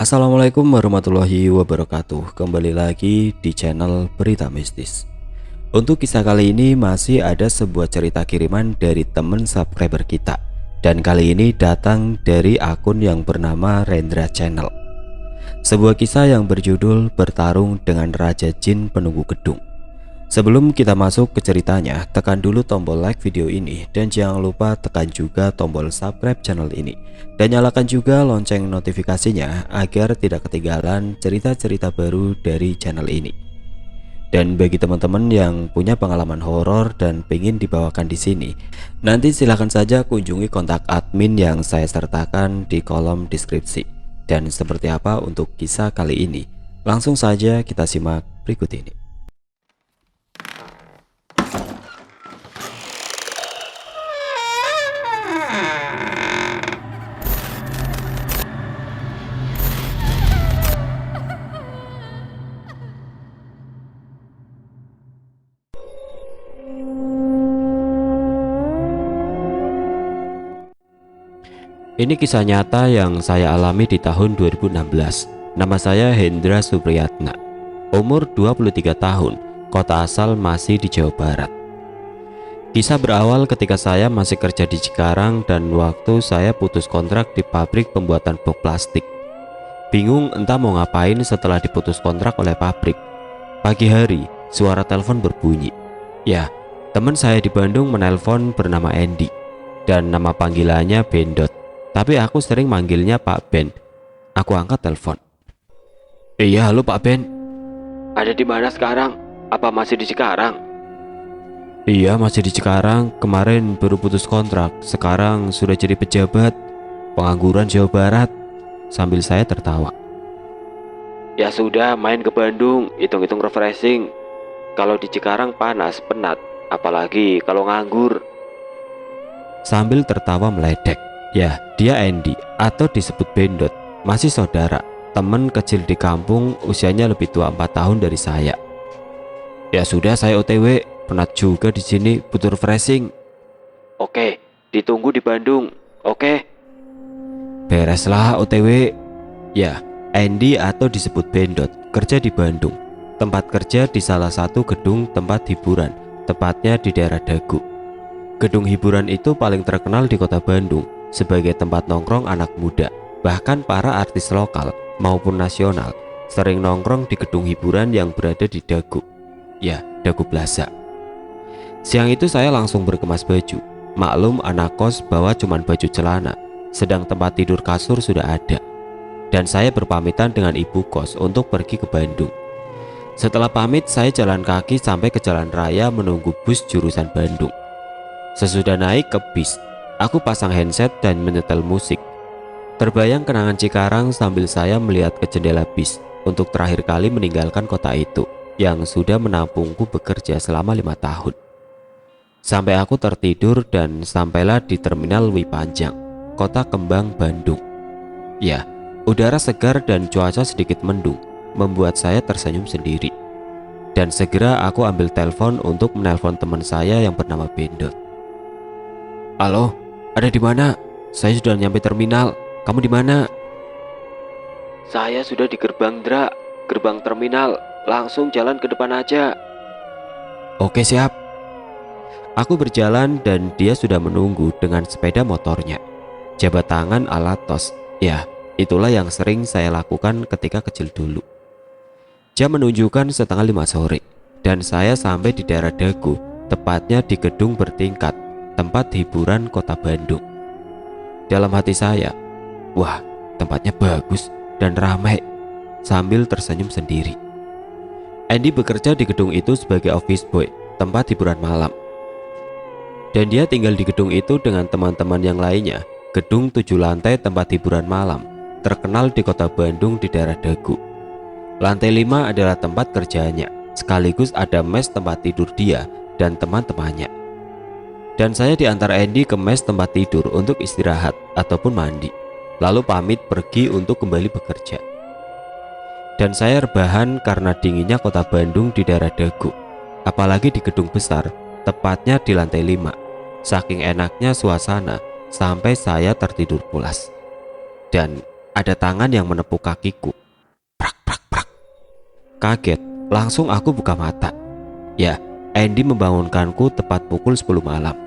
Assalamualaikum warahmatullahi wabarakatuh. Kembali lagi di channel Berita Mistis. Untuk kisah kali ini masih ada sebuah cerita kiriman dari teman subscriber kita. Dan kali ini datang dari akun yang bernama Rendra Channel. Sebuah kisah yang berjudul Bertarung dengan Raja Jin Penunggu Gedung. Sebelum kita masuk ke ceritanya, tekan dulu tombol like video ini dan jangan lupa tekan juga tombol subscribe channel ini dan nyalakan juga lonceng notifikasinya agar tidak ketinggalan cerita-cerita baru dari channel ini. Dan bagi teman-teman yang punya pengalaman horor dan pengen dibawakan di sini, nanti silahkan saja kunjungi kontak admin yang saya sertakan di kolom deskripsi. Dan seperti apa untuk kisah kali ini? Langsung saja kita simak berikut ini. Ini kisah nyata yang saya alami di tahun 2016. Nama saya Hendra Supriyatna. Umur 23 tahun, kota asal masih di Jawa Barat. Kisah berawal ketika saya masih kerja di Cikarang dan waktu saya putus kontrak di pabrik pembuatan box plastik. Bingung entah mau ngapain setelah diputus kontrak oleh pabrik. Pagi hari, suara telepon berbunyi. Ya, teman saya di Bandung menelpon bernama Andy dan nama panggilannya Bendot. Tapi aku sering manggilnya Pak Ben. Aku angkat telepon. Iya, halo Pak Ben. Ada di mana sekarang? Apa masih di Cikarang? Iya, masih di Cikarang. Kemarin baru putus kontrak. Sekarang sudah jadi pejabat pengangguran Jawa Barat. Sambil saya tertawa. Ya sudah, main ke Bandung, hitung-hitung refreshing. Kalau di Cikarang panas, penat. Apalagi kalau nganggur. Sambil tertawa meledek. Ya, dia Andy atau disebut Bendot, masih saudara, teman kecil di kampung, usianya lebih tua 4 tahun dari saya. Ya sudah, saya OTW, penat juga di sini, butuh refreshing. Oke, ditunggu di Bandung. Oke. Bereslah OTW. Ya, Andy atau disebut Bendot kerja di Bandung. Tempat kerja di salah satu gedung tempat hiburan, tepatnya di daerah Dagu. Gedung hiburan itu paling terkenal di kota Bandung sebagai tempat nongkrong anak muda. Bahkan para artis lokal maupun nasional sering nongkrong di gedung hiburan yang berada di Dagu. Ya, Dagu Plaza. Siang itu saya langsung berkemas baju. Maklum anak kos bawa cuman baju celana, sedang tempat tidur kasur sudah ada. Dan saya berpamitan dengan ibu kos untuk pergi ke Bandung. Setelah pamit, saya jalan kaki sampai ke jalan raya menunggu bus jurusan Bandung. Sesudah naik ke bis, aku pasang handset dan menyetel musik. Terbayang kenangan Cikarang sambil saya melihat ke jendela bis untuk terakhir kali meninggalkan kota itu yang sudah menampungku bekerja selama 5 tahun. Sampai aku tertidur dan sampailah di Terminal Wi Panjang, Kota Kembang, Bandung. Ya, udara segar dan cuaca sedikit mendung membuat saya tersenyum sendiri. Dan segera aku ambil telepon untuk menelpon teman saya yang bernama Bendot. Halo, ada di mana? Saya sudah nyampe terminal. Kamu di mana? Saya sudah di gerbang Dra, gerbang terminal. Langsung jalan ke depan aja. Oke, siap. Aku berjalan dan dia sudah menunggu dengan sepeda motornya. Jabat tangan ala tos. Ya, itulah yang sering saya lakukan ketika kecil dulu. Jam menunjukkan setengah 5 sore dan saya sampai di daerah Dagu, tepatnya di gedung bertingkat tempat hiburan kota Bandung. Dalam hati saya, wah, tempatnya bagus dan ramai. Sambil tersenyum sendiri. Andy bekerja di gedung itu sebagai office boy, tempat hiburan malam. Dan dia tinggal di gedung itu dengan teman-teman yang lainnya. Gedung 7 lantai tempat hiburan malam, terkenal di kota Bandung di daerah Dagu. Lantai 5 adalah tempat kerjanya, sekaligus ada mes tempat tidur dia dan teman-temannya. Dan saya diantar Andy ke mes tempat tidur untuk istirahat ataupun mandi, lalu pamit pergi untuk kembali bekerja. Dan saya rebahan karena dinginnya kota Bandung di daerah Dagu, apalagi di gedung besar, tepatnya di lantai 5. Saking enaknya suasana, sampai saya tertidur pulas. Dan ada tangan yang menepuk kakiku. Prak prak prak. Kaget, langsung aku buka mata. Ya, Andy membangunkanku tepat pukul 10 malam.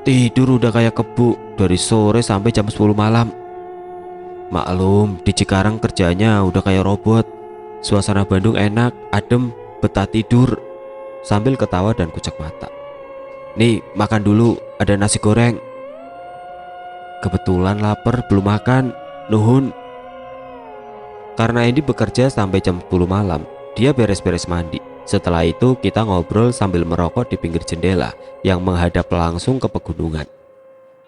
Tidur udah kayak kebo dari sore sampai jam 10 malam. Maklum, di Cikarang kerjanya udah kayak robot. Suasana Bandung enak, adem, betah tidur. Sambil ketawa dan kucek mata. Nih, makan dulu, ada nasi goreng. Kebetulan lapar, belum makan. Nuhun. Karena Andy bekerja sampai jam 10 malam, dia beres-beres mandi. Setelah itu kita ngobrol sambil merokok di pinggir jendela yang menghadap langsung ke pegunungan.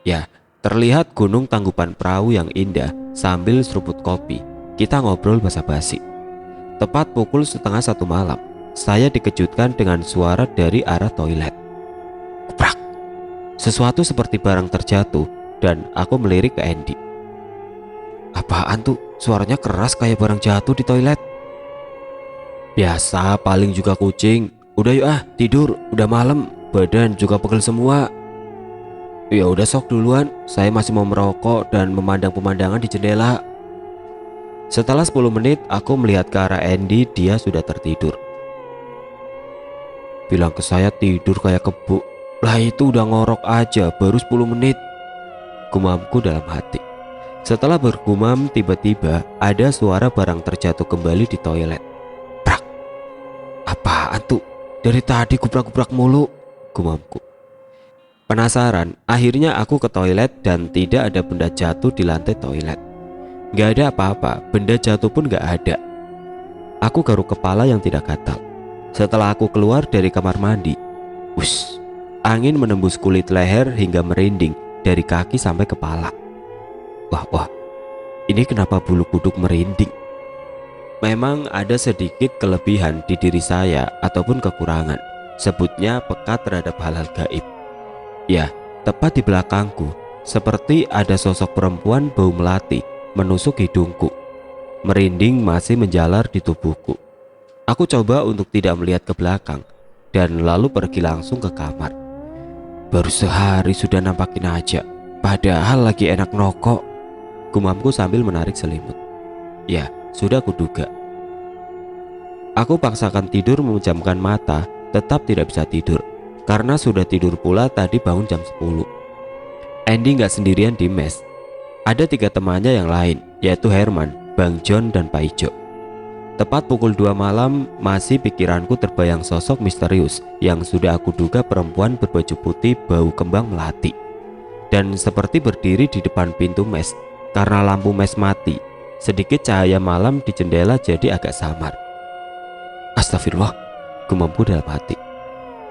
Ya, terlihat gunung Tangkuban Perahu yang indah sambil seruput kopi. Kita ngobrol basa-basi. Tepat pukul setengah 1 malam, saya dikejutkan dengan suara dari arah toilet. Kuprak. Sesuatu seperti barang terjatuh dan aku melirik ke Andy. Apaan tuh? Suaranya keras kayak barang jatuh di toilet. Biasa, paling juga kucing. Udah yuk tidur, udah malam, badan juga pegel semua. Ya udah sok duluan, saya masih mau merokok dan memandang pemandangan di jendela. Setelah 10 menit aku melihat ke arah Andy, dia sudah tertidur. Bilang ke saya tidur kayak kebo. Lah itu udah ngorok aja, baru 10 menit. Gumamku dalam hati. Setelah bergumam, tiba-tiba ada suara barang terjatuh kembali di toilet. Prak. Apaan tuh? Dari tadi gubrak-gubrak mulu, gumamku. Penasaran, akhirnya aku ke toilet dan tidak ada benda jatuh di lantai toilet. Gak ada apa-apa, benda jatuh pun gak ada. Aku garuk kepala yang tidak gatal. Setelah aku keluar dari kamar mandi, wush, angin menembus kulit leher hingga merinding dari kaki sampai kepala. Wah, ini kenapa bulu kuduk merinding? Memang ada sedikit kelebihan di diri saya ataupun kekurangan. Sebutnya peka terhadap hal-hal gaib. Ya, tepat di belakangku, seperti ada sosok perempuan bau melati menusuk hidungku. Merinding masih menjalar di tubuhku. Aku coba untuk tidak melihat ke belakang dan lalu pergi langsung ke kamar. Baru sehari sudah nampakin aja, padahal lagi enak nokok, gumamku sambil menarik selimut. Ya, sudah kuduga. Aku paksakan tidur memejamkan mata, tetap tidak bisa tidur. Karena sudah tidur pula tadi bangun jam 10. Andy gak sendirian di mes. Ada 3 temannya yang lain, yaitu Herman, Bang John, dan Pak Ijo. Tepat pukul 2 malam, masih pikiranku terbayang sosok misterius yang sudah aku duga perempuan berbaju putih bau kembang melati. Dan seperti berdiri di depan pintu mes. Karena lampu mes mati, sedikit cahaya malam di jendela jadi agak samar. Astagfirullah, gumamku dalam hati.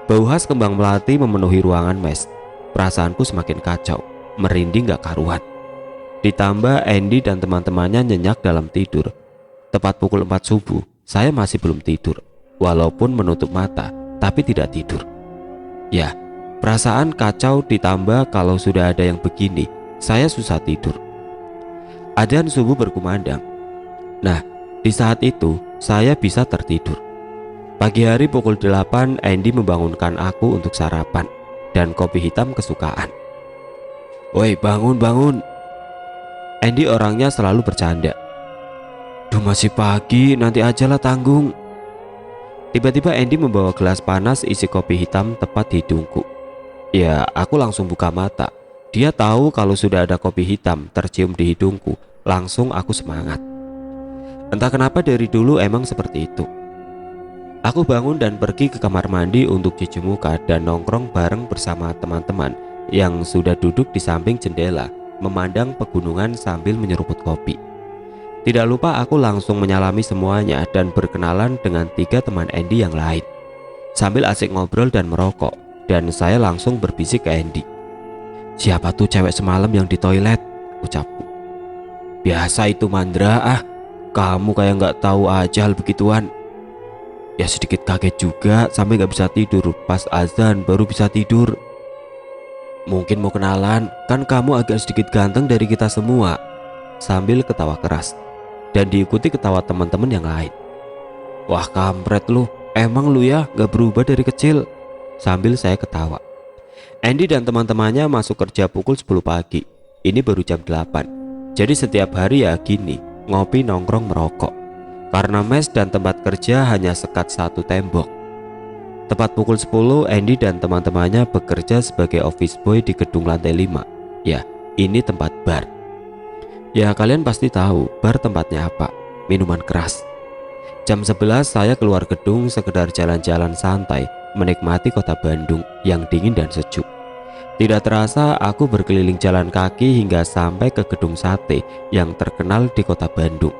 Bau khas kembang melati memenuhi ruangan mes. Perasaanku semakin kacau, merinding gak karuan. Ditambah Andy dan teman-temannya nyenyak dalam tidur. Tepat pukul 4 subuh, saya masih belum tidur. Walaupun menutup mata, tapi tidak tidur. Ya, perasaan kacau ditambah kalau sudah ada yang begini, saya susah tidur. Adzan subuh berkumandang. Nah, di saat itu saya bisa tertidur. Pagi hari pukul 8 Andy membangunkan aku untuk sarapan dan kopi hitam kesukaan. Woi, bangun. Andy orangnya selalu bercanda. Duh, masih pagi, nanti ajalah tanggung. Tiba-tiba Andy membawa gelas panas isi kopi hitam tepat di hidungku. Ya, aku langsung buka mata. Dia tahu kalau sudah ada kopi hitam tercium di hidungku. Langsung aku semangat. Entah kenapa dari dulu emang seperti itu. Aku bangun dan pergi ke kamar mandi untuk cuci muka dan nongkrong bareng bersama teman-teman yang sudah duduk di samping jendela memandang pegunungan sambil menyeruput kopi. Tidak lupa aku langsung menyalami semuanya dan berkenalan dengan 3 teman Andy yang lain. Sambil asik ngobrol dan merokok, dan saya langsung berbisik ke Andy. Siapa tuh cewek semalam yang di toilet? Ucapku. Biasa itu Mandra, kamu kayak gak tahu aja hal begituan. Ya sedikit kaget juga sampai gak bisa tidur, pas azan baru bisa tidur. Mungkin mau kenalan, kan kamu agak sedikit ganteng dari kita semua. Sambil ketawa keras, dan diikuti ketawa teman-teman yang lain. Wah kampret lu, emang lu ya gak berubah dari kecil. Sambil saya ketawa. Andy dan teman-temannya masuk kerja pukul 10 pagi. Ini baru jam 8. Jadi setiap hari ya gini, ngopi nongkrong merokok. Karena mes dan tempat kerja hanya sekat satu tembok. Tepat pukul 10, Andy dan teman-temannya bekerja sebagai office boy di gedung lantai 5. Ya, ini tempat bar. Ya kalian pasti tahu bar tempatnya apa, minuman keras. Jam 11 saya keluar gedung sekedar jalan-jalan santai, menikmati kota Bandung yang dingin dan sejuk. Tidak terasa aku berkeliling jalan kaki hingga sampai ke gedung sate yang terkenal di kota Bandung.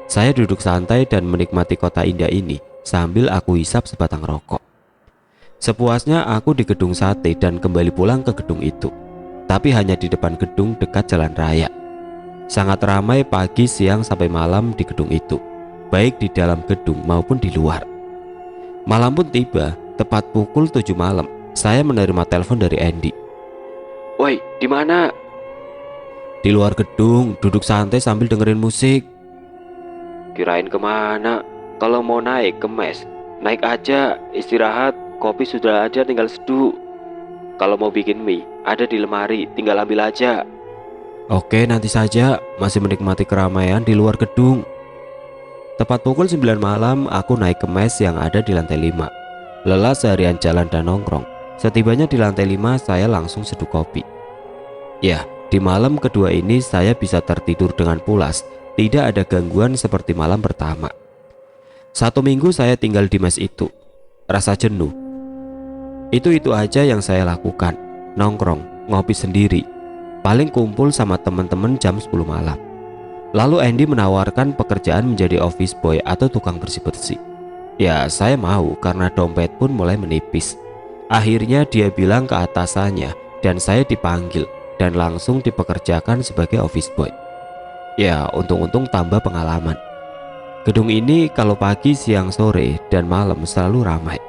Saya duduk santai dan menikmati kota indah ini sambil aku hisap sebatang rokok. Sepuasnya aku di gedung sate dan kembali pulang ke gedung itu, tapi hanya di depan gedung dekat jalan raya. Sangat ramai pagi, siang, sampai malam di gedung itu, baik di dalam gedung maupun di luar. Malam pun tiba, tepat pukul 7 malam, saya menerima telepon dari Andy. "Woi, di mana?" "Di luar gedung, duduk santai sambil dengerin musik." "Kirain kemana? Kalau mau naik ke mes, naik aja, istirahat, kopi sudah ada tinggal seduh. Kalau mau bikin mie, ada di lemari, tinggal ambil aja." "Oke, nanti saja," masih menikmati keramaian di luar gedung. Tepat pukul 9 malam, aku naik ke mes yang ada di lantai 5. Lelah seharian jalan dan nongkrong, setibanya di lantai 5 saya langsung seduh kopi. Ya, di malam kedua ini saya bisa tertidur dengan pulas, tidak ada gangguan seperti malam pertama. 1 minggu saya tinggal di mes itu. Rasa jenuh. Itu aja yang saya lakukan, nongkrong, ngopi sendiri. Paling kumpul sama teman-teman jam 10 malam. Lalu Andy menawarkan pekerjaan menjadi office boy atau tukang bersih-bersih. Ya, saya mau karena dompet pun mulai menipis. Akhirnya dia bilang ke atasannya dan saya dipanggil dan langsung dipekerjakan sebagai office boy. Ya, untung-untung tambah pengalaman. Gedung ini kalau pagi, siang, sore, dan malam selalu ramai.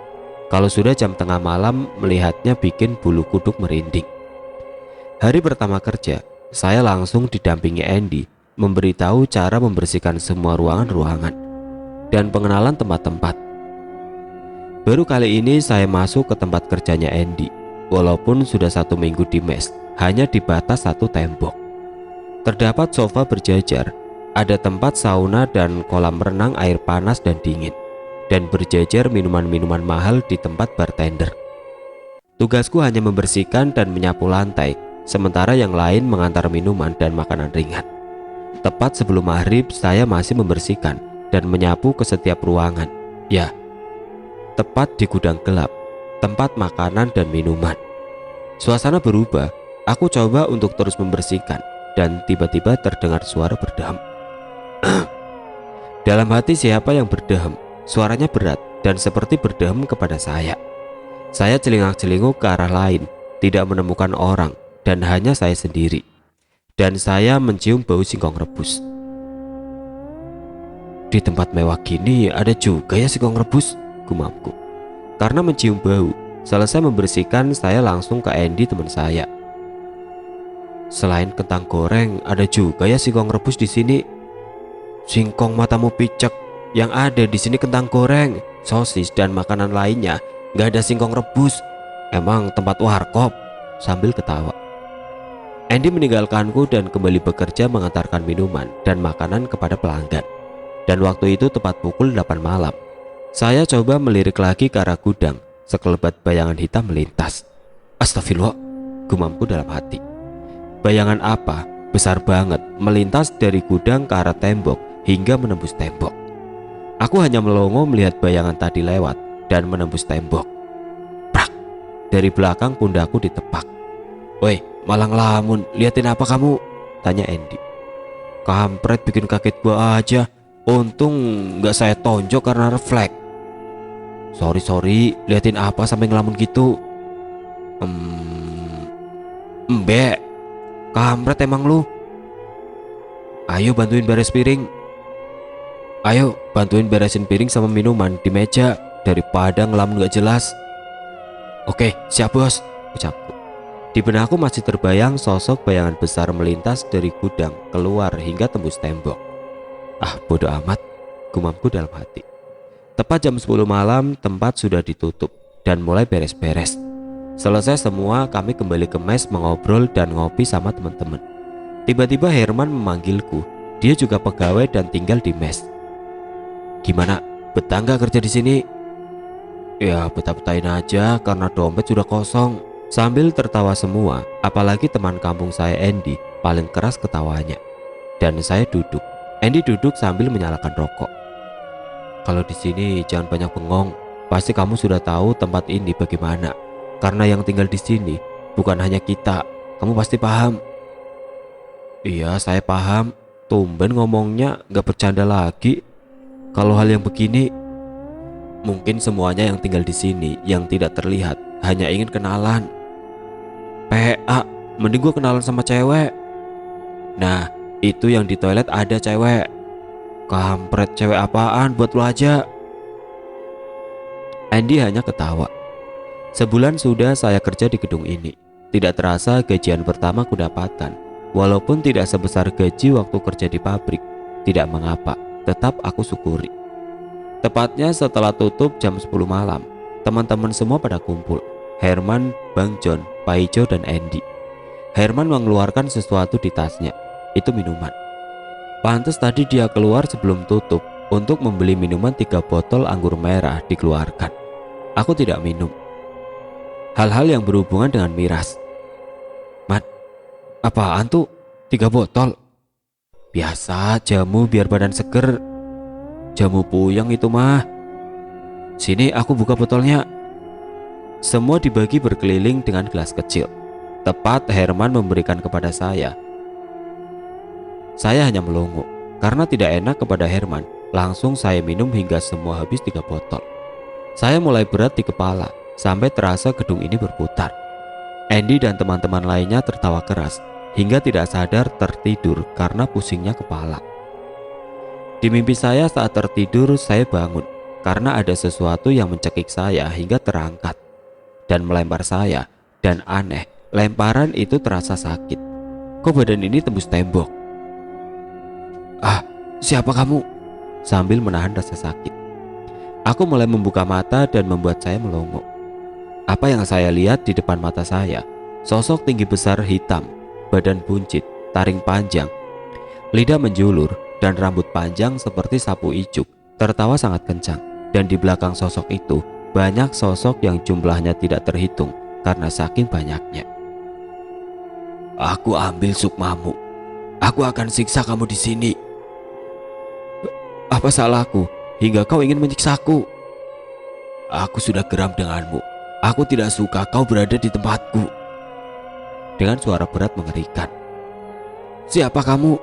Kalau sudah jam tengah malam, melihatnya bikin bulu kuduk merinding. Hari pertama kerja, saya langsung didampingi Andy, memberitahu cara membersihkan semua ruangan-ruangan dan pengenalan tempat-tempat. Baru kali ini saya masuk ke tempat kerjanya Andy, walaupun sudah 1 minggu di mes, hanya di batas satu tembok. Terdapat sofa berjajar, ada tempat sauna dan kolam renang air panas dan dingin, dan berjajar minuman-minuman mahal di tempat bartender. Tugasku hanya membersihkan dan menyapu lantai, sementara yang lain mengantar minuman dan makanan ringan. Tepat sebelum maghrib saya masih membersihkan dan menyapu ke setiap ruangan. Ya, tepat di gudang gelap, tempat makanan dan minuman. Suasana berubah, aku coba untuk terus membersihkan dan tiba-tiba terdengar suara berdeham. Dalam hati siapa yang berdeham? Suaranya berat dan seperti berdeham kepada saya. Saya celingak-celinguk ke arah lain, tidak menemukan orang dan hanya saya sendiri. Dan saya mencium bau singkong rebus. Di tempat mewah gini ada juga ya singkong rebus, gumamku. Karena mencium bau, selesai membersihkan saya langsung ke Andy teman saya. Selain kentang goreng, ada juga ya singkong rebus di sini. Singkong matamu picek, yang ada di sini kentang goreng, sosis dan makanan lainnya. Gak ada singkong rebus. Emang tempat warkop? Sambil ketawa. Andy meninggalkanku dan kembali bekerja mengantarkan minuman dan makanan kepada pelanggan. Dan waktu itu tepat pukul 8 malam. Saya coba melirik lagi ke arah gudang, sekelebat bayangan hitam melintas. Astagfirullah, gumamku dalam hati. Bayangan apa? Besar banget, melintas dari gudang ke arah tembok hingga menembus tembok. Aku hanya melongo melihat bayangan tadi lewat dan menembus tembok. Prak! Dari belakang pundakku ditepak. "Woi, malah ngelamun, liatin apa kamu?" tanya Andy. "Kampret, bikin kaget gua aja. Untung gak saya tonjok karena refleks." Sorry, liatin apa sampai ngelamun gitu?" Mbek, kampret emang lu. Ayo bantuin beresin piring sama minuman di meja daripada ngelamun gak jelas." "Oke, siap bos," ucapku. Di benakku masih terbayang sosok bayangan besar melintas dari gudang keluar hingga tembus tembok. Ah, bodoh amat, gumamku dalam hati. Tepat jam 10 malam tempat sudah ditutup dan mulai beres-beres. Selesai semua, kami kembali ke mes mengobrol dan ngopi sama teman-teman. Tiba-tiba Herman memanggilku. Dia juga pegawai dan tinggal di mes. "Gimana? Betah nggak kerja di sini?" "Ya betah-betahin aja karena dompet sudah kosong." Sambil tertawa semua, apalagi teman kampung saya Andy paling keras ketawanya. Dan saya duduk. Andy duduk sambil menyalakan rokok. "Kalau di sini jangan banyak bengong. Pasti kamu sudah tahu tempat ini bagaimana. Karena yang tinggal di sini bukan hanya kita. Kamu pasti paham." "Iya, saya paham." Tumben ngomongnya gak bercanda lagi. Kalau hal yang begini, mungkin semuanya yang tinggal di sini yang tidak terlihat hanya ingin kenalan. "PA, mending gue kenalan sama cewek." "Nah, itu yang di toilet ada cewek." "Kampret, cewek apaan? Buat lo aja." Andy hanya ketawa. Sebulan sudah saya kerja di gedung ini. Tidak terasa gajian pertama kudapatkan. Walaupun tidak sebesar gaji waktu kerja di pabrik. Tidak mengapa, tetap aku syukuri. Tepatnya setelah tutup jam 10 malam, teman-teman semua pada kumpul. Herman, Bang John, Pak Ijo, dan Andy. Herman mengeluarkan sesuatu di tasnya. Itu minuman. Pantes tadi dia keluar sebelum tutup untuk membeli minuman 3 botol anggur merah dikeluarkan. Aku tidak minum. Hal-hal yang berhubungan dengan miras. "Mat, apaan tuh? 3 botol?" "Biasa, jamu biar badan seger." "Jamu puyeng itu mah." "Sini aku buka botolnya." Semua dibagi berkeliling dengan gelas kecil. Tepat Herman memberikan kepada saya. Saya hanya melongo. Karena tidak enak kepada Herman, langsung saya minum hingga semua habis 3 botol. Saya mulai berat di kepala, sampai terasa gedung ini berputar. Andy dan teman-teman lainnya tertawa keras, hingga tidak sadar tertidur karena pusingnya kepala. Di mimpi saya saat tertidur, saya bangun karena ada sesuatu yang mencekik saya hingga terangkat dan melempar saya. Dan aneh, lemparan itu terasa sakit. Kok badan ini tembus tembok? "Ah, siapa kamu?" Sambil menahan rasa sakit. Aku mulai membuka mata dan membuat saya melongo. Apa yang saya lihat di depan mata saya? Sosok tinggi besar hitam, badan buncit, taring panjang, lidah menjulur, dan rambut panjang seperti sapu ijuk. Tertawa sangat kencang. Dan di belakang sosok itu banyak sosok yang jumlahnya tidak terhitung karena saking banyaknya. "Aku ambil sukmamu. Aku akan siksa kamu di sini." "Apa salahku hingga kau ingin menyiksaku?" "Aku sudah geram denganmu. Aku tidak suka kau berada di tempatku." Dengan suara berat mengerikan. "Siapa kamu?"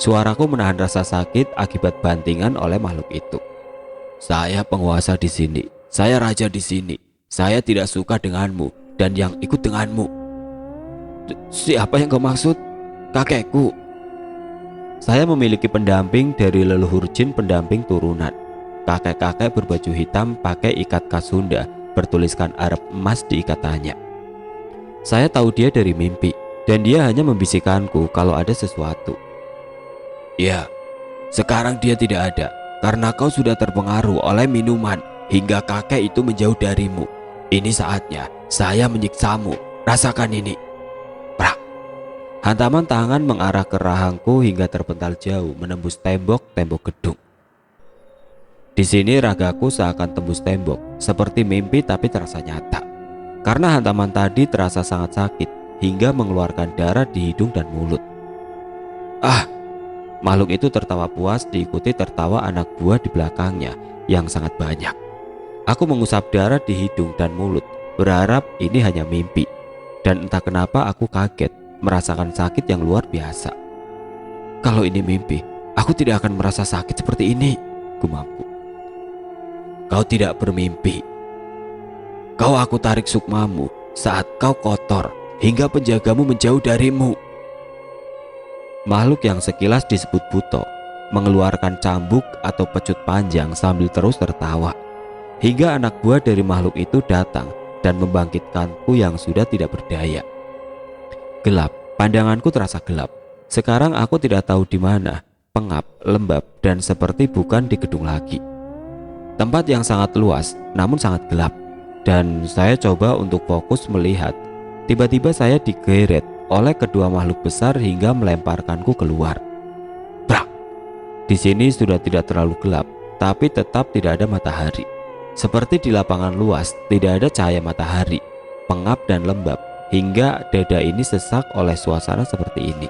Suaraku menahan rasa sakit akibat bantingan oleh makhluk itu. "Saya penguasa di sini. Saya raja di sini. Saya tidak suka denganmu dan yang ikut denganmu." "Siapa yang kau maksud?" "Kakekku." Saya memiliki pendamping dari leluhur jin pendamping turunan. Kakek-kakek berbaju hitam pakai ikat khas Sunda bertuliskan Arab emas di ikatannya. Saya tahu dia dari mimpi dan dia hanya membisikkanku kalau ada sesuatu. "Ya, sekarang dia tidak ada karena kau sudah terpengaruh oleh minuman hingga kakek itu menjauh darimu. Ini saatnya saya menyiksamu. Rasakan ini." Prak. Hantaman tangan mengarah ke rahangku hingga terpental jauh menembus tembok-tembok gedung. Di sini ragaku seakan tembus tembok, seperti mimpi tapi terasa nyata. Karena hantaman tadi terasa sangat sakit hingga mengeluarkan darah di hidung dan mulut. "Ah!" Makhluk itu tertawa puas diikuti tertawa anak buah di belakangnya yang sangat banyak. Aku mengusap darah di hidung dan mulut, berharap ini hanya mimpi. Dan entah kenapa aku kaget merasakan sakit yang luar biasa. "Kalau ini mimpi, aku tidak akan merasa sakit seperti ini," gumamku. "Kau tidak bermimpi. Kau aku tarik sukmamu saat kau kotor hingga penjagamu menjauh darimu." Makhluk yang sekilas disebut buto mengeluarkan cambuk atau pecut panjang sambil terus tertawa. Hingga anak buah dari makhluk itu datang dan membangkitkanku yang sudah tidak berdaya. Gelap, pandanganku terasa gelap. Sekarang aku tidak tahu di mana, pengap, lembab, dan seperti bukan di gedung lagi. Tempat yang sangat luas namun sangat gelap. Dan saya coba untuk fokus melihat. Tiba-tiba saya digeret oleh kedua makhluk besar hingga melemparkanku keluar. Brak! Di sini sudah tidak terlalu gelap, tapi tetap tidak ada matahari. Seperti di lapangan luas, tidak ada cahaya matahari, pengap dan lembab, hingga dada ini sesak oleh suasana seperti ini.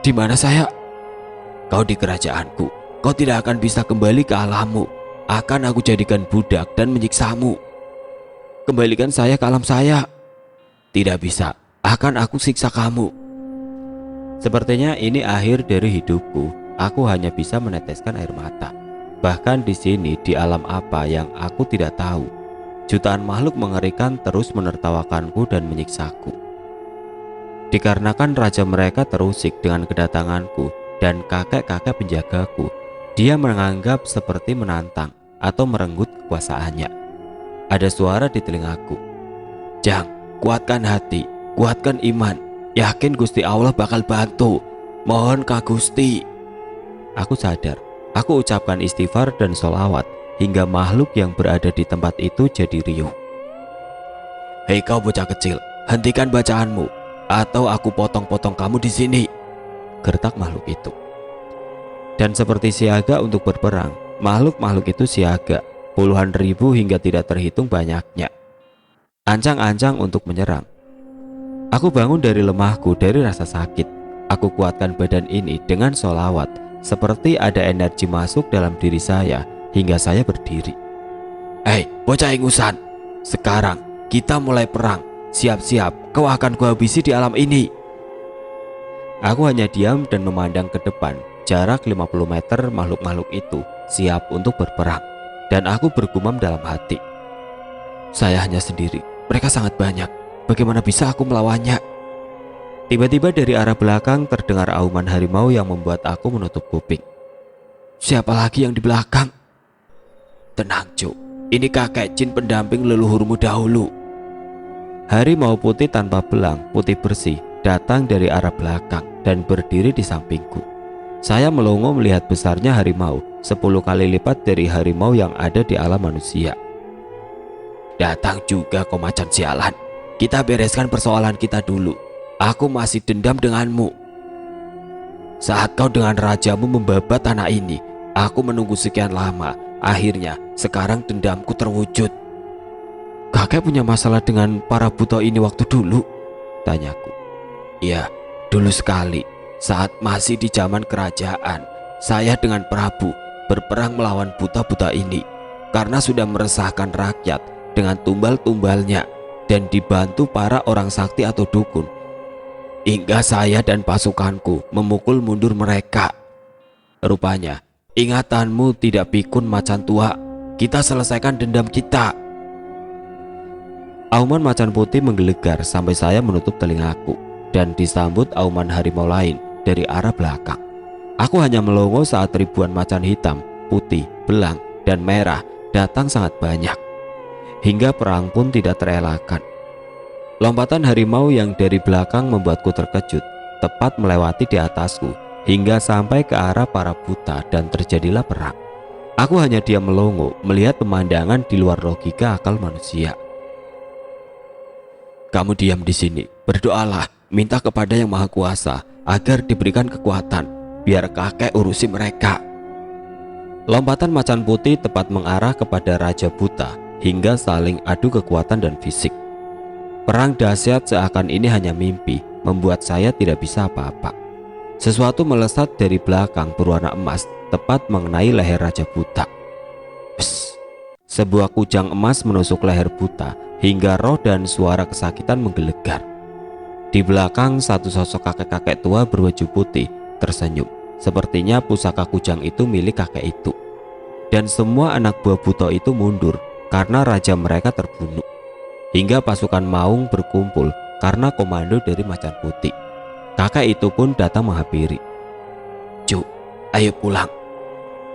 Di mana saya? Kau di kerajaanku. Kau tidak akan bisa kembali ke alammu. Akan aku jadikan budak dan menyiksamu. Kembalikan saya ke alam saya. Tidak bisa. Akan aku siksa kamu. Sepertinya ini akhir dari hidupku. Aku hanya bisa meneteskan air mata. Bahkan di sini, di alam apa yang aku tidak tahu, jutaan makhluk mengerikan terus menertawakanku dan menyiksaku. Dikarenakan raja mereka terusik dengan kedatanganku dan kakek-kakek penjagaku, dia menganggap seperti menantang atau merenggut kekuasaannya. Ada suara di telingaku. Jang, kuatkan hati, kuatkan iman. Yakin Gusti Allah bakal bantu. Mohon Kak Gusti. Aku sadar. Aku ucapkan istighfar dan sholawat hingga makhluk yang berada di tempat itu jadi riuh. Hei kau bocah kecil, hentikan bacaanmu, atau aku potong-potong kamu di sini, gertak makhluk itu. Dan seperti siaga untuk berperang, makhluk-makhluk itu siaga, puluhan ribu hingga tidak terhitung banyaknya. Ancang-ancang untuk menyerang. Aku bangun dari lemahku dari rasa sakit. Aku kuatkan badan ini dengan sholawat, seperti ada energi masuk dalam diri saya hingga saya berdiri. Hei, bocah ingusan, sekarang kita mulai perang. Siap-siap, kau akan kuhabisi di alam ini. Aku hanya diam dan memandang ke depan. Jarak 50 meter makhluk-makhluk itu siap untuk berperang. Dan aku bergumam dalam hati. Saya hanya sendiri, mereka sangat banyak. Bagaimana bisa aku melawannya? Tiba-tiba dari arah belakang terdengar auman harimau yang membuat aku menutup kuping. Siapa lagi yang di belakang? Tenang Cuk, ini kakek jin pendamping leluhurmu dahulu. Harimau putih tanpa belang, putih bersih, datang dari arah belakang dan berdiri di sampingku. Saya melongo melihat besarnya harimau, 10 kali lipat dari harimau yang ada di alam manusia. Datang juga kau macan sialan. Kita bereskan persoalan kita dulu. Aku masih dendam denganmu. Saat kau dengan rajamu membabat tanah ini, aku menunggu sekian lama. Akhirnya, sekarang dendamku terwujud. Kakek punya masalah dengan para buta ini waktu dulu? Tanyaku. Iya, dulu sekali. Saat masih di zaman kerajaan, saya dengan Prabu berperang melawan buta-buta ini karena sudah meresahkan rakyat dengan tumbal-tumbalnya dan dibantu para orang sakti atau dukun. Hingga saya dan pasukanku memukul mundur mereka. Rupanya, ingatanmu tidak pikun macan tua. Kita selesaikan dendam kita. Auman macan putih menggelegar sampai saya menutup telingaku dan disambut auman harimau lain dari arah belakang. Aku hanya melongo saat ribuan macan hitam, putih, belang, dan merah datang sangat banyak. Hingga perang pun tidak terelakkan. Lompatan harimau yang dari belakang membuatku terkejut, tepat melewati di atasku hingga sampai ke arah para buta dan terjadilah perang. Aku hanya diam melongo melihat pemandangan di luar logika akal manusia. Kamu diam di sini, berdoalah, minta kepada Yang Maha Kuasa agar diberikan kekuatan, biar kakek urusi mereka. Lompatan macan putih tepat mengarah kepada Raja Buta hingga saling adu kekuatan dan fisik. Perang dahsyat seakan ini hanya mimpi, membuat saya tidak bisa apa-apa. Sesuatu melesat dari belakang berwarna emas tepat mengenai leher Raja Buta. Psst. Sebuah kujang emas menusuk leher Buta hingga roh dan suara kesakitan menggelegar. Di belakang satu sosok kakek-kakek tua berbaju putih tersenyum. Sepertinya pusaka kujang itu milik kakek itu. Dan semua anak buah Buta itu mundur karena raja mereka terbunuh. Hingga pasukan maung berkumpul karena komando dari macan putih. Kakek itu pun datang menghampiri. Cuk, ayo pulang.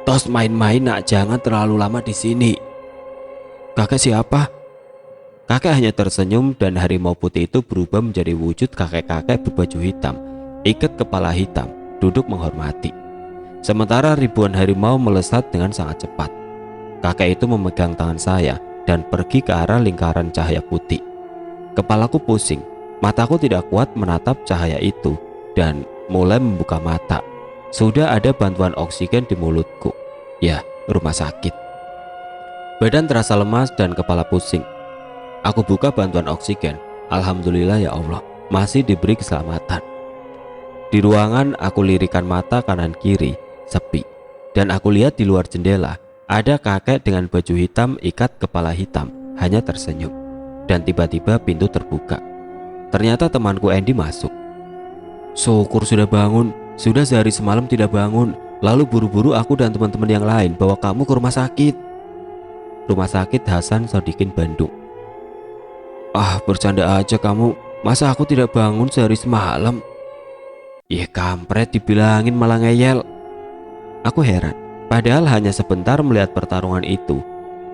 Tos main-main nak, jangan terlalu lama di sini. Kakek siapa? Kakek hanya tersenyum dan harimau putih itu berubah menjadi wujud kakek-kakek berbaju hitam, ikat kepala hitam, duduk menghormati. Sementara ribuan harimau melesat dengan sangat cepat. Kakek itu memegang tangan saya dan pergi ke arah lingkaran cahaya putih. Kepalaku pusing. Mataku tidak kuat menatap cahaya itu dan mulai membuka mata. Sudah ada bantuan oksigen di mulutku. Ya, rumah sakit. Badan terasa lemas dan kepala pusing. Aku buka bantuan oksigen. Alhamdulillah ya Allah, masih diberi keselamatan. Di ruangan aku lirikan mata kanan kiri, sepi. Dan aku lihat di luar jendela, ada kakek dengan baju hitam ikat kepala hitam, hanya tersenyum. Dan tiba-tiba pintu terbuka. Ternyata temanku Andy masuk. Syukur sudah bangun, sudah sehari semalam tidak bangun. Lalu buru-buru aku dan teman-teman yang lain bawa kamu ke rumah sakit. Rumah sakit Hasan Sodikin Bandung. Ah, bercanda aja kamu, masa aku tidak bangun sehari semalam? Ih kampret, dibilangin malah ngeyel. Aku heran, padahal hanya sebentar melihat pertarungan itu.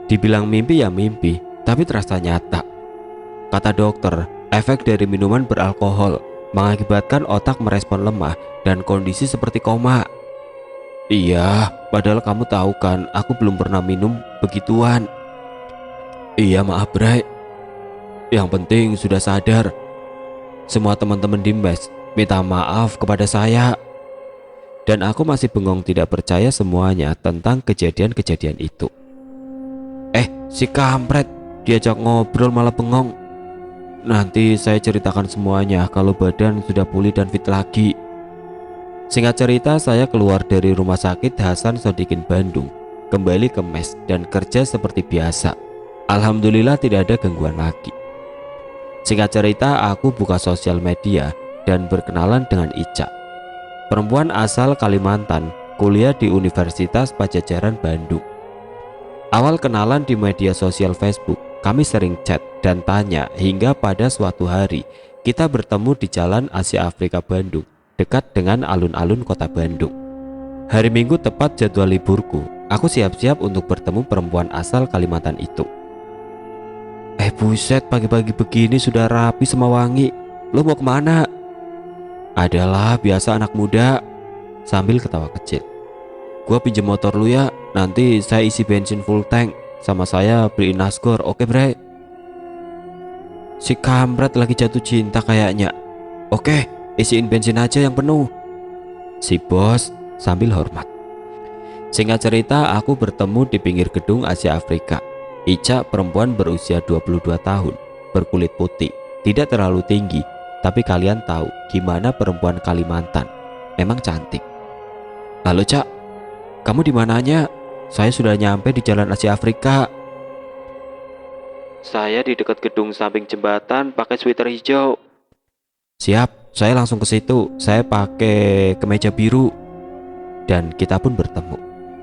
Dibilang mimpi ya mimpi, tapi terasa nyata. Kata dokter, efek dari minuman beralkohol mengakibatkan otak merespon lemah dan kondisi seperti koma. Iya, padahal kamu tahu kan, aku belum pernah minum begituan. Iya maaf Bray. Yang penting sudah sadar. Semua teman-teman di mes minta maaf kepada saya. Dan aku masih bengong tidak percaya semuanya tentang kejadian-kejadian itu. Si kampret diajak ngobrol malah bengong. Nanti saya ceritakan semuanya kalau badan sudah pulih dan fit lagi. Singkat cerita, saya keluar dari rumah sakit Hasan Sodikin Bandung, kembali ke mes dan kerja seperti biasa. Alhamdulillah tidak ada gangguan lagi. Singkat cerita, aku buka sosial media dan berkenalan dengan Ica, perempuan asal Kalimantan, kuliah di Universitas Padjadjaran Bandung. Awal kenalan di media sosial Facebook, kami sering chat dan tanya hingga pada suatu hari kita bertemu di Jalan Asia Afrika Bandung, dekat dengan alun-alun kota Bandung. Hari Minggu tepat jadwal liburku, aku siap-siap untuk bertemu perempuan asal Kalimantan itu. Buset, pagi-pagi begini sudah rapi sama wangi. Lo mau kemana? Adalah biasa anak muda, sambil ketawa kecil. Gua pinjem motor lu ya, nanti saya isi bensin full tank, sama saya beliin nasgor, oke bre? Si kampret lagi jatuh cinta kayaknya. Oke, isiin bensin aja yang penuh, si bos sambil hormat. Singkat cerita, aku bertemu di pinggir gedung Asia Afrika. Ica, perempuan berusia 22 tahun, berkulit putih, tidak terlalu tinggi, tapi kalian tahu gimana perempuan Kalimantan, memang cantik. Halo Cak, kamu di mananya? Saya sudah nyampe di Jalan Asia Afrika. Saya di dekat gedung samping jembatan pakai sweater hijau. Siap, saya langsung ke situ. Saya pakai kemeja biru. Dan kita pun bertemu.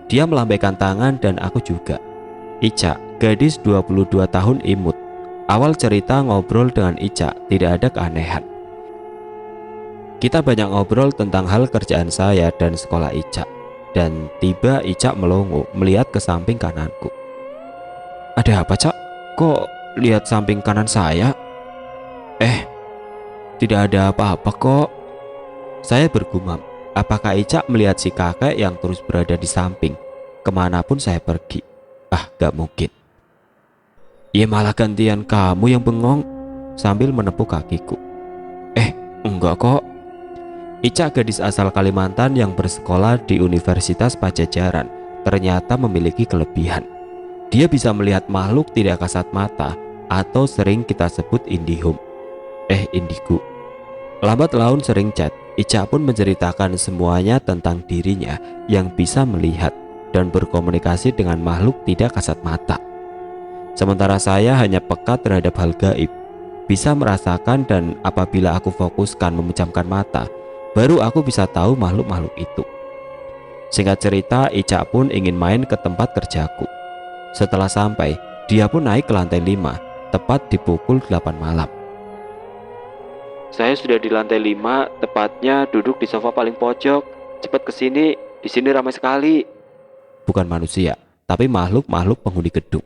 Dia melambaikan tangan dan aku juga. Ica, gadis 22 tahun imut. Awal cerita ngobrol dengan Ica tidak ada keanehan. Kita banyak ngobrol tentang hal kerjaan saya dan sekolah Ica. Dan tiba Ica melongo melihat ke samping kananku. Ada apa Cak? Kok lihat samping kanan saya? Tidak ada apa-apa kok. Saya bergumam. Apakah Ica melihat si kakek yang terus berada di samping kemanapun saya pergi? Gak mungkin. Ya malah gantian kamu yang bengong, sambil menepuk kakiku. Enggak kok. Ica, gadis asal Kalimantan yang bersekolah di Universitas Padjadjaran, ternyata memiliki kelebihan. Dia bisa melihat makhluk tidak kasat mata atau sering kita sebut indihome. Indigo. Lambat laun sering chat, Ica pun menceritakan semuanya tentang dirinya yang bisa melihat dan berkomunikasi dengan makhluk tidak kasat mata. Sementara saya hanya peka terhadap hal gaib, bisa merasakan, dan apabila aku fokuskan memejamkan mata, baru aku bisa tahu makhluk-makhluk itu. Singkat cerita, Ica pun ingin main ke tempat kerjaku. Setelah sampai, dia pun naik ke lantai 5, tepat di pukul 8 malam. Saya sudah di lantai 5, tepatnya duduk di sofa paling pojok. Cepat kesini, di sini ramai sekali. Bukan manusia, tapi makhluk-makhluk penghuni gedung.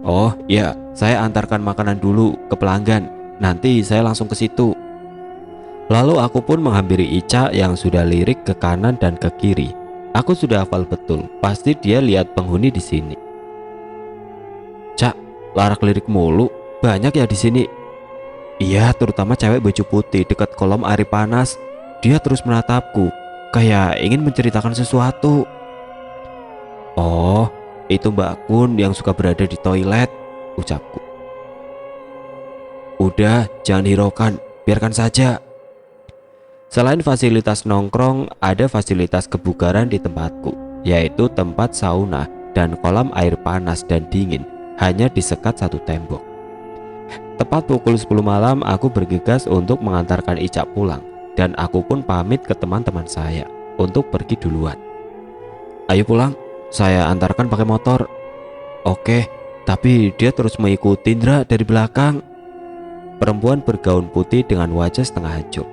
Oh ya, saya antarkan makanan dulu ke pelanggan. Nanti saya langsung ke situ. Lalu aku pun menghampiri Ica yang sudah lirik ke kanan dan ke kiri. Aku sudah hafal betul, pasti dia lihat penghuni di sini. Cak, larak lirik mulu, banyak ya di sini. Iya, terutama cewek baju putih dekat kolam air panas. Dia terus menatapku, kayak ingin menceritakan sesuatu. Oh, itu Mbak Kun yang suka berada di toilet, ucapku. Udah, jangan hiraukan, biarkan saja. Selain fasilitas nongkrong, ada fasilitas kebugaran di tempatku, yaitu tempat sauna dan kolam air panas dan dingin, hanya disekat satu tembok. Tepat pukul 10 malam aku bergegas untuk mengantarkan Ica pulang, dan aku pun pamit ke teman-teman saya untuk pergi duluan. Ayo pulang, saya antarkan pakai motor. Oke, tapi dia terus mengikuti Indra dari belakang. Perempuan bergaun putih dengan wajah setengah hancur.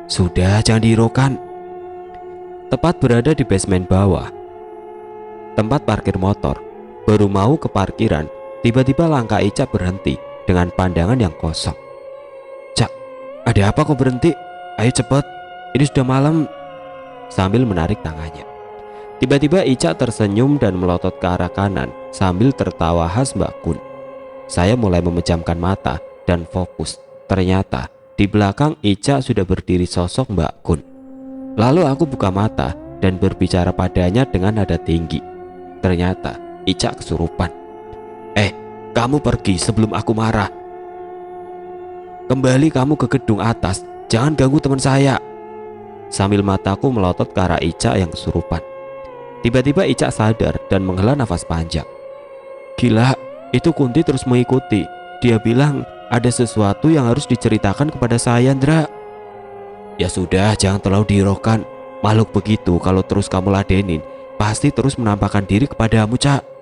Sudah, jangan dihiraukan. Tepat berada di basement bawah tempat parkir motor. Baru mau ke parkiran, tiba-tiba langkah Ica berhenti dengan pandangan yang kosong. Cak, ada apa kok berhenti? Ayo cepet, ini sudah malam. Sambil menarik tangannya. Tiba-tiba Ica tersenyum dan melotot ke arah kanan sambil tertawa khas Mbak Kun. Saya mulai memejamkan mata dan fokus. Ternyata di belakang Ica sudah berdiri sosok Mbak Kun. Lalu aku buka mata dan berbicara padanya dengan nada tinggi. Ternyata Ica kesurupan. Kamu pergi sebelum aku marah. Kembali kamu ke gedung atas, jangan ganggu teman saya. Sambil mataku melotot ke arah Ica yang kesurupan. Tiba-tiba Ica sadar dan menghela nafas panjang. Gila, itu Kunti terus mengikuti. Dia bilang ada sesuatu yang harus diceritakan kepada saya, Ndra. Ya sudah, jangan terlalu dihiraukan. Makhluk begitu kalau terus kamu ladenin, pasti terus menampakkan diri kepadamu, Cak.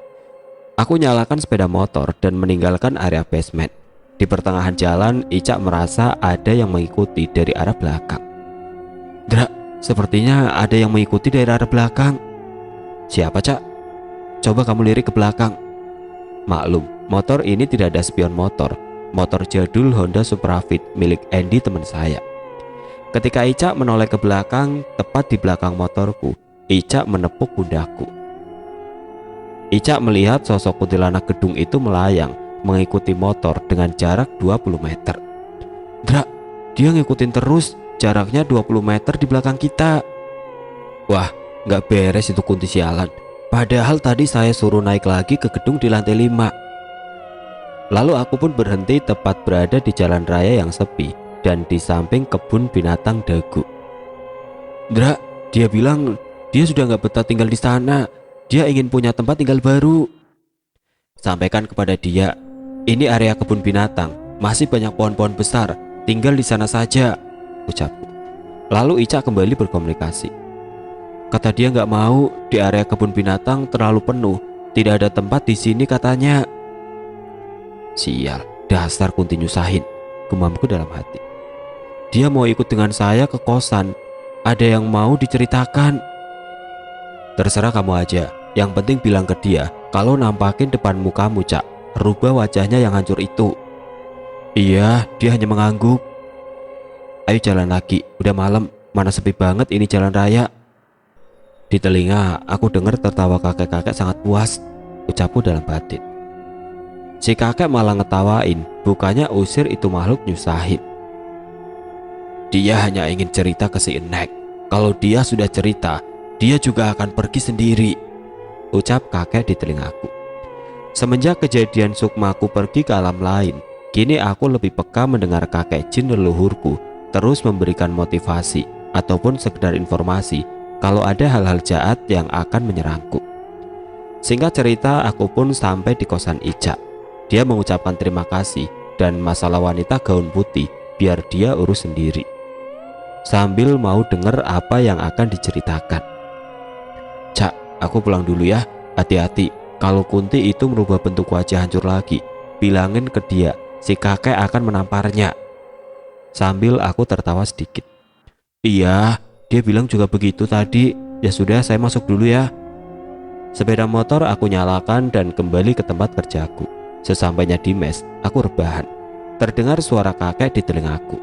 Aku nyalakan sepeda motor dan meninggalkan area basement. Di pertengahan jalan, Ica merasa ada yang mengikuti dari arah belakang. Ndra, sepertinya ada yang mengikuti dari arah belakang. Siapa, Cak? Coba kamu lirik ke belakang. Maklum, motor ini tidak ada spion motor. Motor jadul Honda Suprafit milik Andy teman saya. Ketika Ica menoleh ke belakang, tepat di belakang motorku, Ica menepuk pundakku. Ica melihat sosok kuntilanak gedung itu melayang mengikuti motor dengan jarak 20 meter. Dra, dia ngikutin terus, jaraknya 20 meter di belakang kita. Wah, gak beres itu Kunti sialan. Padahal tadi saya suruh naik lagi ke gedung di lantai 5. Lalu aku pun berhenti tepat berada di jalan raya yang sepi dan di samping kebun binatang Dagu. Dra, dia bilang dia sudah gak betah tinggal di sana. Dia ingin punya tempat tinggal baru. Sampaikan kepada dia, ini area kebun binatang, masih banyak pohon-pohon besar, tinggal di sana saja, ucapku. Lalu Ica kembali berkomunikasi. Kata dia nggak mau, di area kebun binatang terlalu penuh, tidak ada tempat di sini katanya. Sial, dasar Kunti nyusahin, gumamku dalam hati. Dia mau ikut dengan saya ke kosan, ada yang mau diceritakan. Terserah kamu aja. Yang penting bilang ke dia kalau nampakin depan mukamu, Cak. Rubah wajahnya yang hancur itu. Iya, dia hanya mengangguk. Ayo jalan lagi, udah malam. Mana sepi banget ini jalan raya. Di telinga aku dengar tertawa kakek-kakek sangat puas, ucapku dalam batin. Si kakek malah ngetawain, bukannya usir itu makhluk nyusahin. Dia hanya ingin cerita ke si Enek. Kalau dia sudah cerita, dia juga akan pergi sendiri, ucap kakek di telingaku. Semenjak kejadian Sukmaku pergi ke alam lain, kini aku lebih peka mendengar kakek jin leluhurku terus memberikan motivasi ataupun sekedar informasi kalau ada hal-hal jahat yang akan menyerangku. Singkat cerita, aku pun sampai di kosan Ica. Dia mengucapkan terima kasih dan masalah wanita gaun putih biar dia urus sendiri, sambil mau dengar apa yang akan diceritakan. Cak, aku pulang dulu ya. Hati-hati, kalau Kunti itu merubah bentuk wajah hancur lagi, bilangin ke dia, si kakek akan menamparnya. Sambil aku tertawa sedikit. Iya, dia bilang juga begitu tadi. Ya sudah, saya masuk dulu ya. Sepeda motor aku nyalakan dan kembali ke tempat kerjaku. Sesampainya di mes, aku rebahan. Terdengar suara kakek di telingaku.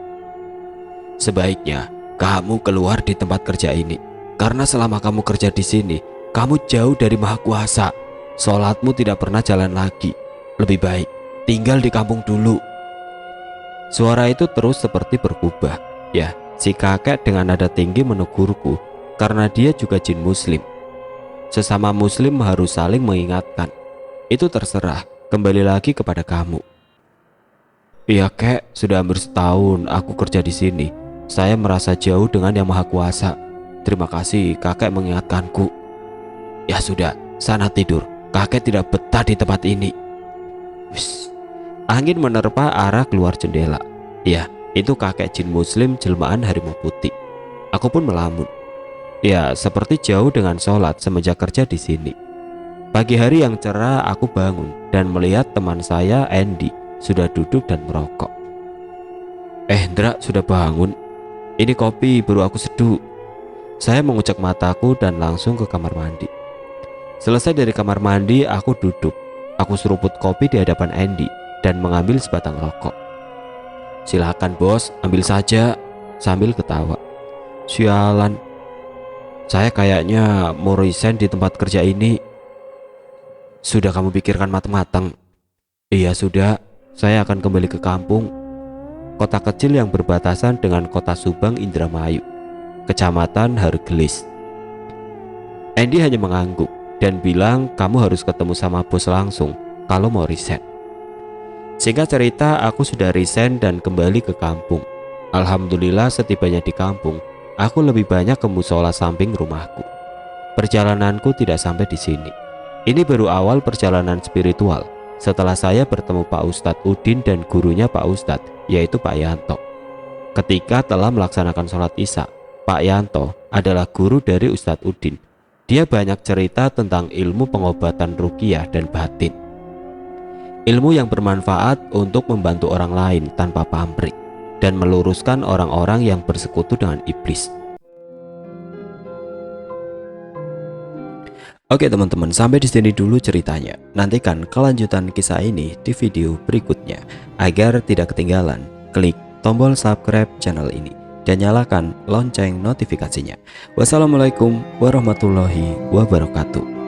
Sebaiknya kamu keluar di tempat kerja ini, karena selama kamu kerja di sini, kamu jauh dari Maha Kuasa. Sholatmu tidak pernah jalan lagi. Lebih baik tinggal di kampung dulu. Suara itu terus seperti berubah. Ya, si kakek dengan nada tinggi menegurku karena dia juga jin muslim. Sesama muslim harus saling mengingatkan. Itu terserah, kembali lagi kepada kamu. Iya kek, sudah hampir setahun aku kerja di sini. Saya merasa jauh dengan Yang Maha Kuasa. Terima kasih kakek mengingatkanku. Ya sudah, sana tidur. Kakek tidak betah di tempat ini. Wiss. Angin menerpa arah keluar jendela. Ya, itu kakek jin muslim jelmaan harimau putih. Aku pun melamun. Ya, seperti jauh dengan sholat semenjak kerja di sini. Pagi hari yang cerah aku bangun dan melihat teman saya Andy sudah duduk dan merokok. Ndra sudah bangun? Ini kopi baru aku seduh. Saya mengucek mataku dan langsung ke kamar mandi. Selesai dari kamar mandi, aku duduk. Aku seruput kopi di hadapan Andy dan mengambil sebatang rokok. Silakan bos, ambil saja, sambil ketawa. Sialan, saya kayaknya mau resign di tempat kerja ini. Sudah kamu pikirkan matang-matang? Iya sudah, saya akan kembali ke kampung. Kota kecil yang berbatasan dengan kota Subang Indramayu, Kecamatan Hargelis. Andy hanya mengangguk dan bilang kamu harus ketemu sama bos langsung kalau mau resign. Singkat cerita, aku sudah resign dan kembali ke kampung. Alhamdulillah setibanya di kampung, aku lebih banyak ke musola samping rumahku. Perjalananku tidak sampai di sini. Ini baru awal perjalanan spiritual setelah saya bertemu Pak Ustadz Udin dan gurunya Pak Ustadz, yaitu Pak Yanto. Ketika telah melaksanakan sholat isya, Pak Yanto adalah guru dari Ustadz Udin. Dia banyak cerita tentang ilmu pengobatan ruqyah dan batin. Ilmu yang bermanfaat untuk membantu orang lain tanpa pamrih dan meluruskan orang-orang yang bersekutu dengan iblis. Oke teman-teman, sampai di sini dulu ceritanya. Nantikan kelanjutan kisah ini di video berikutnya. Agar tidak ketinggalan, klik tombol subscribe channel ini dan nyalakan lonceng notifikasinya. Wassalamualaikum warahmatullahi wabarakatuh.